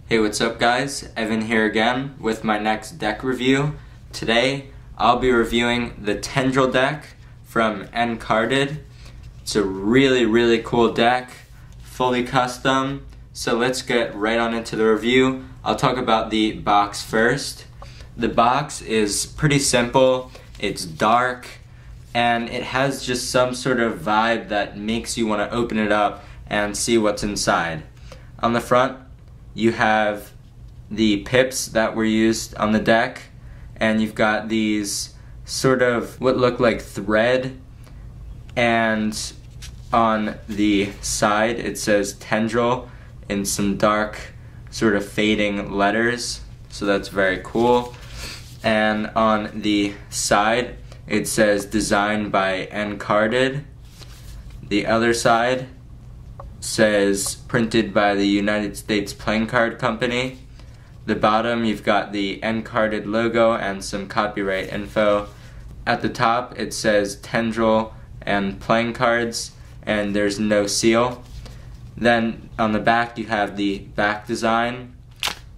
Hey, what's up guys? Evan here again with my next deck review. Today, I'll be reviewing the Tendril deck from Encarded. It's a really cool deck, fully custom. So let's get right on into the review. I'll talk about the box first. The box is pretty simple, it's dark, and it has just some sort of vibe that makes you want to open it up and see what's inside. On the front, you have the pips that were used on the deck, and you've got these sort of what look like thread, and on the side it says Tendril in some dark sort of fading letters, so that's very cool. And on the side it says designed by Encarded. The other side says printed by the United States Playing Card Company. The bottom, you've got the Encarded logo and some copyright info. At the top it says Tendril and playing cards, and there's no seal. Then on the back you have the back design,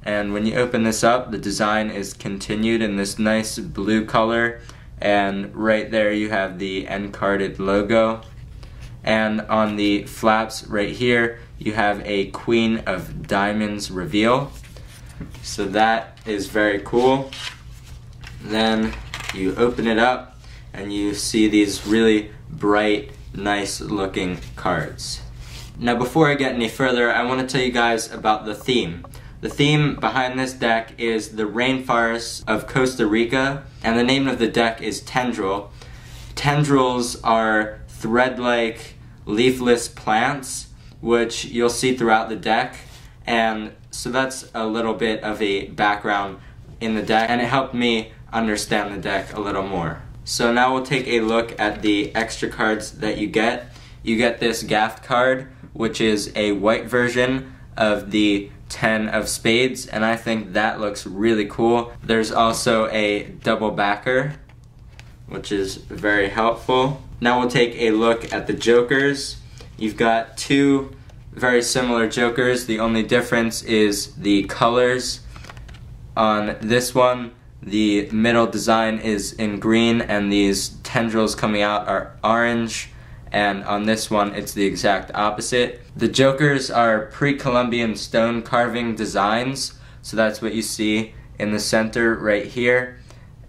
and when you open this up, the design is continued in this nice blue color, and right there you have the Encarded logo. And on the flaps right here, you have a Queen of Diamonds reveal. So that is very cool. Then you open it up and you see these really bright, nice looking cards. Now before I get any further, I want to tell you guys about the theme. The theme behind this deck is the rainforests of Costa Rica, and the name of the deck is Tendril. Tendrils are thread-like leafless plants, which you'll see throughout the deck, and so that's a little bit of a background in the deck, and it helped me understand the deck a little more. So now we'll take a look at the extra cards that you get. You get this Gaff card, which is a white version of the 10 of spades, and I think that looks really cool. There's also a double backer, which is very helpful. Now we'll take a look at the jokers. You've got two very similar jokers. The only difference is the colors. On this one, the middle design is in green and these tendrils coming out are orange, and on this one it's the exact opposite. The jokers are pre-Columbian stone carving designs, so that's what you see in the center right here,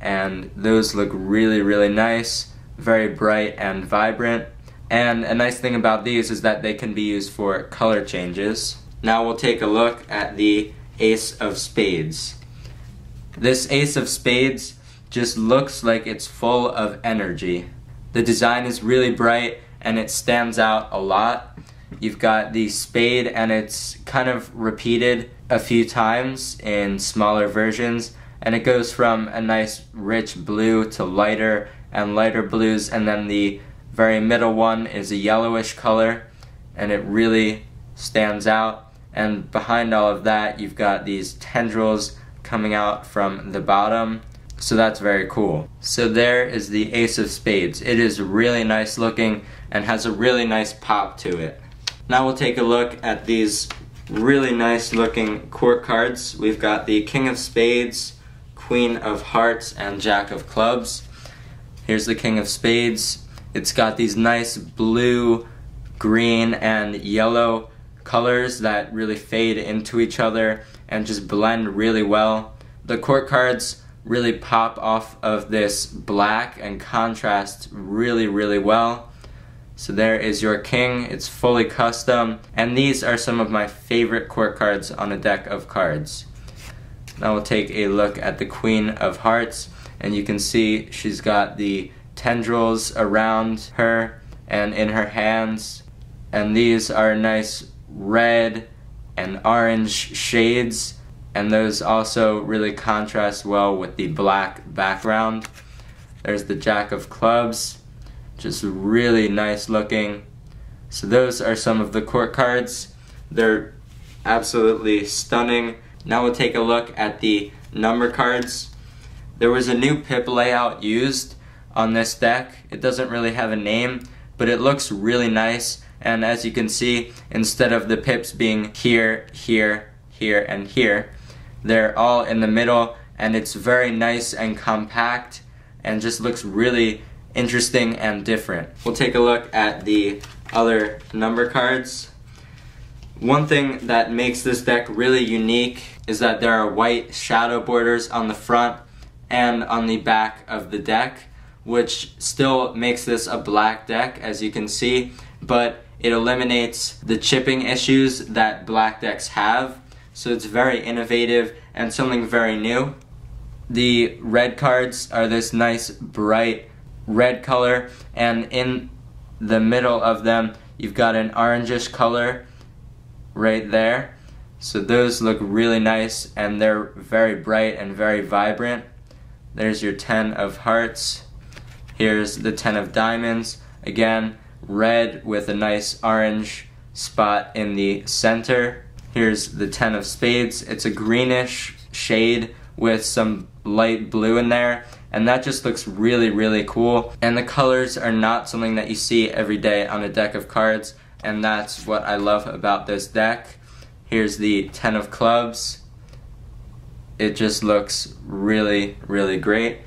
and those look really nice. Very bright and vibrant, and a nice thing about these is that they can be used for color changes. Now we'll take a look at the Ace of Spades. This Ace of Spades just looks like it's full of energy. The design is really bright and it stands out a lot. You've got the spade and it's kind of repeated a few times in smaller versions, and it goes from a nice rich blue to lighter and lighter blues, and then the very middle one is a yellowish color, and it really stands out. And behind all of that you've got these tendrils coming out from the bottom, so that's very cool. So there is the Ace of Spades. It is really nice looking and has a really nice pop to it. Now we'll take a look at these really nice looking court cards. We've got the King of Spades, Queen of Hearts, and Jack of Clubs. Here's the King of Spades. It's got these nice blue, green, and yellow colors that really fade into each other and just blend really well. The court cards really pop off of this black and contrast really well. So there is your king. It's fully custom, and these are some of my favorite court cards on a deck of cards. Now we'll take a look at the Queen of Hearts, and you can see she's got the tendrils around her and in her hands, and these are nice red and orange shades, and those also really contrast well with the black background. There's the Jack of Clubs, just really nice looking. So those are some of the court cards. They're absolutely stunning. Now we'll take a look at the number cards. There was a new pip layout used on this deck. It doesn't really have a name, but it looks really nice, and as you can see, instead of the pips being here, here, and here. They're all in the middle, and it's very nice and compact and just looks really interesting and different. We'll take a look at the other number cards. One thing that makes this deck really unique is that there are white shadow borders on the front and on the back of the deck, which still makes this a black deck, as you can see, but it eliminates the chipping issues that black decks have, so it's very innovative and something very new. The red cards are this nice bright red color, and in the middle of them you've got an orangish color right there. So those look really nice, and they're very bright and very vibrant. There's your 10 of hearts. Here's the 10 of diamonds. Again, red with a nice orange spot in the center. Here's the 10 of spades. It's a greenish shade with some light blue in there, and that just looks really, really cool. And the colors are not something that you see every day on a deck of cards, and that's what I love about this deck. Here's the 10 of clubs. It just looks really, really great.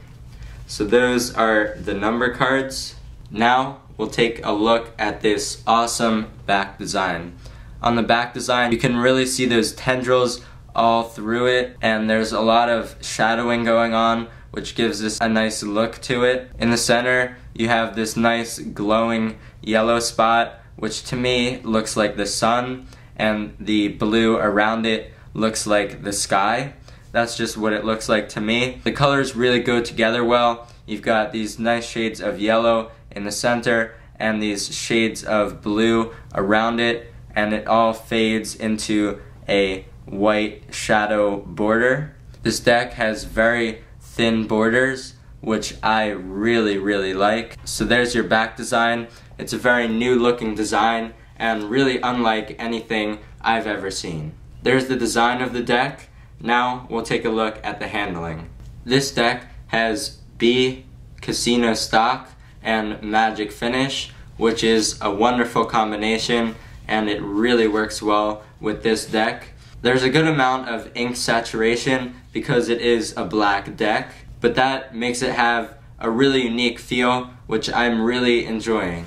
So those are the number cards. Now we'll take a look at this awesome back design. On the back design, you can really see those tendrils all through it, and there's a lot of shadowing going on, which gives this a nice look to it. In the center, you have this nice glowing yellow spot, which to me looks like the sun, and the blue around it looks like the sky. That's just what it looks like to me. The colors really go together well. You've got these nice shades of yellow in the center and these shades of blue around it, and it all fades into a white shadow border. This deck has very thin borders, which I really, really like. So there's your back design. It's a very new looking design and really unlike anything I've ever seen. There's the design of the deck. Now we'll take a look at the handling. This deck has B Casino stock and Magic finish, which is a wonderful combination, and it really works well with this deck. There's a good amount of ink saturation because it is a black deck, but that makes it have a really unique feel, which I'm really enjoying.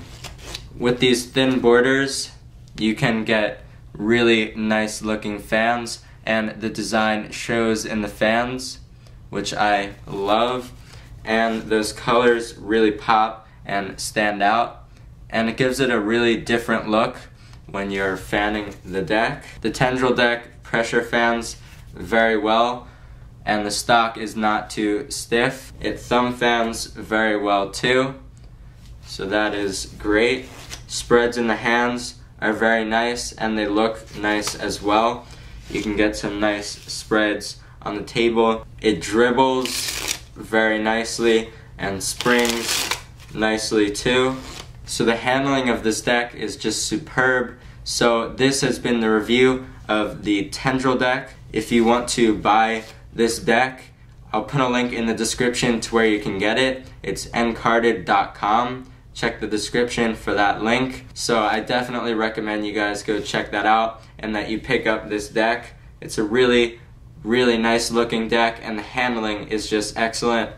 With these thin borders, you can get really nice looking fans, and the design shows in the fans, which I love, and those colors really pop and stand out, and it gives it a really different look when you're fanning the deck. The Tendril deck pressure fans very well, and the stock is not too stiff. It thumb fans very well too, so that is great. Spreads in the hands are very nice, and they look nice as well. You can get some nice spreads on the table. It dribbles very nicely and springs nicely too. So the handling of this deck is just superb. So this has been the review of the Tendril deck. If you want to buy this deck, I'll put a link in the description to where you can get it. It's ncarded.com. Check the description for that link. So I definitely recommend you guys go check that out and that you pick up this deck. It's a really, really nice looking deck, and the handling is just excellent.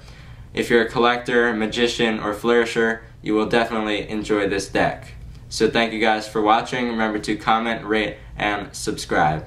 If you're a collector, magician, or flourisher, you will definitely enjoy this deck. So thank you guys for watching. Remember to comment, rate, and subscribe.